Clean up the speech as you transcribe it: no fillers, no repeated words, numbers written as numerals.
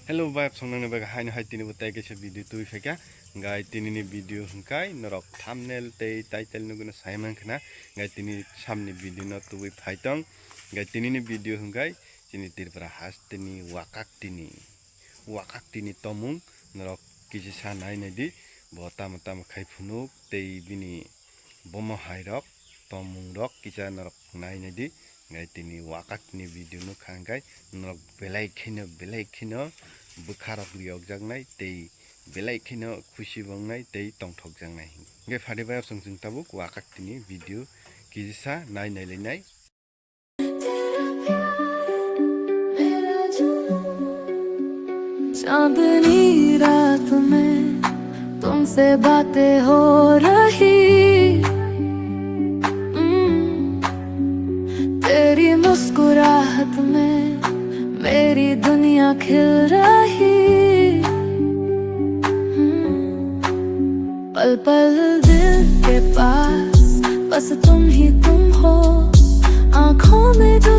Hello vibe songnang nabaga haino hai tini butai kaisa video tu ifeka gai tini ni video hungkai norok thumbnail tei title no guna saimang khana gai tini samni video no tu phaitong gai tini ni video hungkai tini tirpara has tini wakakti ni tamong norok kisi sa nai naidi bo tam khai phunuk tei bini bomo hairok tamong rok kisa norok nai naidi gai tini wakakti ni video no khangkai norok belai khino bukharok liok jangnai tei belai khino khushi bongnai tei tongthok jangnai gai phade bai songjing tabuk wakakti ni video kisa nai lenai चांदनी रात में तुमसे बातें हो रही तेरी मुस्कुराहट में मेरी दुनिया खिल रही पल पल दिल के पास बस तुम ही तुम हो आँखों में जो